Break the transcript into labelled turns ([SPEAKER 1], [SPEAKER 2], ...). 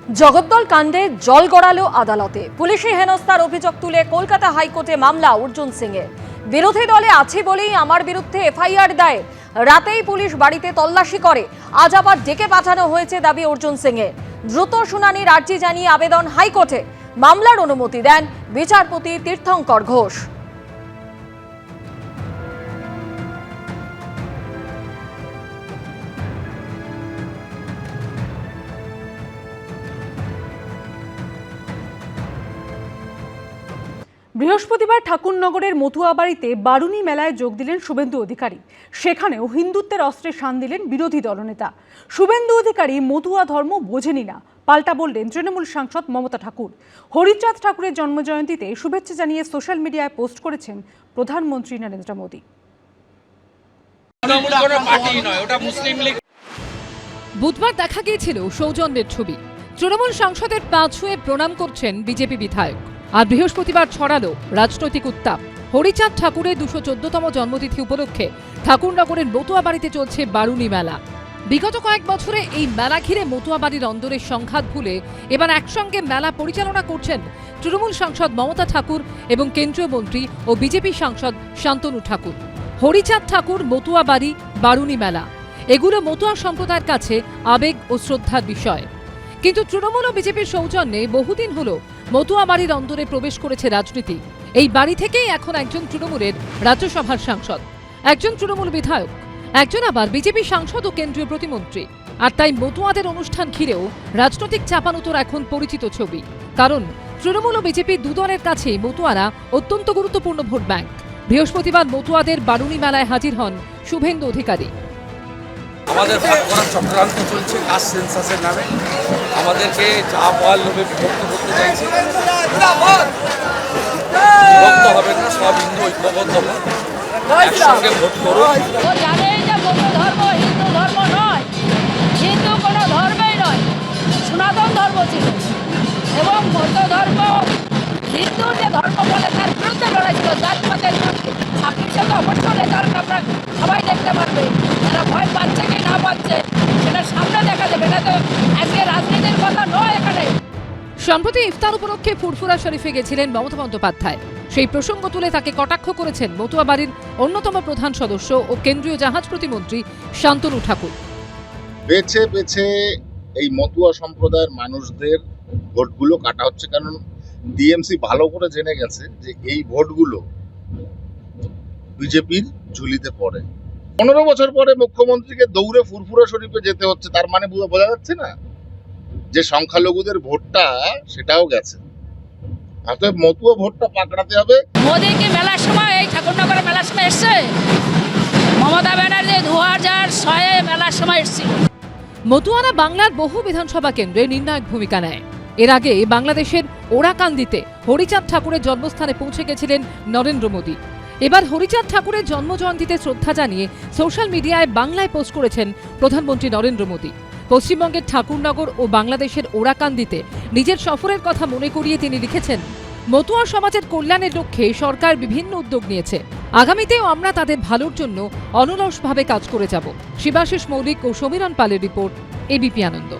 [SPEAKER 1] জগদ্দল কাণ্ডে জল গড়ালো আদালতে। পুলিশি হেনস্থার অভিযোগ তুলে কলকাতা হাইকোর্টে মামলা অর্জুন সিংয়ের। বিরোধী দলে আছে বলেই আমার বিরুদ্ধে এফআইআর দায়ের। রাতেই পুলিশ বাড়িতে তল্লাশি করে, আজ আবার ডেকে পাঠানো হয়েছে দাবি অর্জুন সিংয়ের। দ্রুত শুনানির আর্জি জানিয়ে আবেদন হাইকোর্টে। মামলার অনুমতি দেন বিচারপতি তীর্থঙ্কর ঘোষ।
[SPEAKER 2] বৃহস্পতিবার ঠাকুরনগরের মতুয়াবাড়িতে বারুনি মেলায় যোগ দিলেন শুভেন্দু অধিকারী। সেখানেও হিন্দুত্বের অস্ত্রে শান দিলেন বিরোধী দলনেতা। শুভেন্দু অধিকারী মতুয়া ধর্ম বোঝেনি না, পাল্টা বললেন তৃণমূল সাংসদ মমতা ঠাকুর। হরিচাঁদ ঠাকুরের জন্মজয়ন্তীতে শুভেচ্ছা জানিয়ে সোশ্যাল মিডিয়ায় পোস্ট করেছেন প্রধানমন্ত্রী নরেন্দ্র মোদী।
[SPEAKER 3] বুধবার দেখা গিয়েছিল সৌজন্যের ছবি। তৃণমূল সাংসদের পা ছুঁয়ে প্রণাম করছেন বিজেপি বিধায়ক। আর বৃহস্পতিবার ছড়ালো রাজনৈতিক উত্তাপ। হরিচাঁদ ঠাকুরের ২১৪তম জন্মতিথি উপলক্ষে ঠাকুরনগরের মতুয়াবাড়িতে চলছে বারুনি মেলা। বিগত কয়েক বছরে এই মেলা ঘিরে মতুয়াবাড়ির অন্দরের সংঘাত ভুলে এবার একসঙ্গে মেলা পরিচালনা করছেন তৃণমূল সাংসদ মমতা ঠাকুর এবং কেন্দ্রীয় মন্ত্রী ও বিজেপি সাংসদ শান্তনু ঠাকুর। হরিচাঁদ ঠাকুর, মতুয়াবাড়ি, বারুনি মেলা, এগুলো মতুয়া সম্প্রদায়ের কাছে আবেগ ও শ্রদ্ধার বিষয়। কিন্তু তৃণমূল ও বিজেপির সৌজন্যে বহুদিন হলো মতুয়া বাড়ির অন্দরে প্রবেশ করেছে রাজনীতি। এই বাড়ি থেকেই এখন একজন তৃণমূলের রাজ্যসভার সাংসদ, একজন তৃণমূল বিধায়ক, একজন আবার বিজেপি সাংসদ ও কেন্দ্রীয় প্রতিমন্ত্রী। আর তাই মতুয়াদের অনুষ্ঠান ঘিরেও রাজনৈতিক চাপানুতোর এখন পরিচিত ছবি। কারণ তৃণমূল ও বিজেপি দুদলের কাছে মতুয়ারা অত্যন্ত গুরুত্বপূর্ণ ভোট ব্যাংক। বৃহস্পতিবার মতুয়াদের বারুনি মেলায় হাজির হন শুভেন্দু অধিকারী।
[SPEAKER 4] আমাদের ভাগ করার চক্রান্ত চলছে কাস্ট সেন্সাসের নামে। আমাদেরকে যা বল লোভে বিভক্ত করতে চাইছে। বিভক্ত হবে না, সব হিন্দু ঐক্যবদ্ধ হবে, একসঙ্গে ভোট করুন।
[SPEAKER 5] জানে যে বৌদ্ধ ধর্ম হিন্দু ধর্ম নয়, হিন্দু কোনো ধর্মই নয়, সনাতন ধর্ম ছিল। এবং বৌদ্ধ ধর্ম হিন্দুর যে ধর্ম বলে তার বিরুদ্ধে লড়াই ছিল, জাতপাতের বিরুদ্ধে। আপনি সে তো অবশ্যই রেজাল্ট আপনারা সবাই দেখতে পারবে। যারা ভয় পাচ্ছে কি না পাচ্ছে সেটা সামনে দেখা যাবে। এটা তো আজকে রাজনীতির কথা নয় এখানে।
[SPEAKER 3] সম্প্রতি ইফতার উপলক্ষে ফুরফুরা শরীফে গেছিলেন মমতা বন্দ্যোপাধ্যায়। সেই প্রসঙ্গ তুলে তাকে কটাক্ষ করেছেন মতুয়া বাড়ির অন্যতম প্রধান সদস্য ও কেন্দ্রীয় জাহাজ প্রতিমন্ত্রী শান্তনু ঠাকুর।
[SPEAKER 6] বেছে বেছে এই মতুয়া সম্প্রদায়ের মানুষদের ভোটগুলো কাটা হচ্ছে, কারণ ডিএমসি ভালো করে জেনে গেছে যে এই ভোটগুলো বিজেপির ঝুলিতে পড়ে। 15 বছর পরে মুখ্যমন্ত্রীকে দৌড়ে ফুরফুরা শরীফে যেতে হচ্ছে, তার মানে বোঝা যাচ্ছে না যে সংখ্যালঘুদের ভোটটা সেটাও গেছে। অতএব মতুয়া ভোটটা পাকড়াতে হবে।
[SPEAKER 5] মোদী কি মেলার সময় এই ঠাকুরনগরের মেলার সময় এসছে? মমতা ব্যানার্জি 2006-এ মেলার সময় এসেছিল।
[SPEAKER 3] মতুয়ারা বাংলার বহু বিধানসভা কেন্দ্রে নির্ণায়ক ভূমিকা নেয়। এর আগে বাংলাদেশের ওরাকান্দিতে হরিচাঁদ ঠাকুরের জন্মস্থানে পৌঁছে গেছিলেন নরেন্দ্র মোদী। এবার হরিচাঁদ ঠাকুরের জন্মজয়ন্তীতে শ্রদ্ধা জানিয়ে সোশ্যাল মিডিয়ায় বাংলায় পোস্ট করেছেন প্রধানমন্ত্রী নরেন্দ্র মোদী। পশ্চিমবঙ্গের ঠাকুরনগর ও বাংলাদেশের ওরাকান্দিতে নিজের সফরের কথা মনে করিয়ে তিনি লিখেছেন, মতুয়া সমাজের কল্যাণের লক্ষ্যে সরকার বিভিন্ন উদ্যোগ নিয়েছে। আগামীতেও আমরা তাদের ভালোর জন্য অনলসভাবে কাজ করে যাব। শিবাশিস মৌলিক ও সমীরণ পালের রিপোর্ট, এবিপি আনন্দ।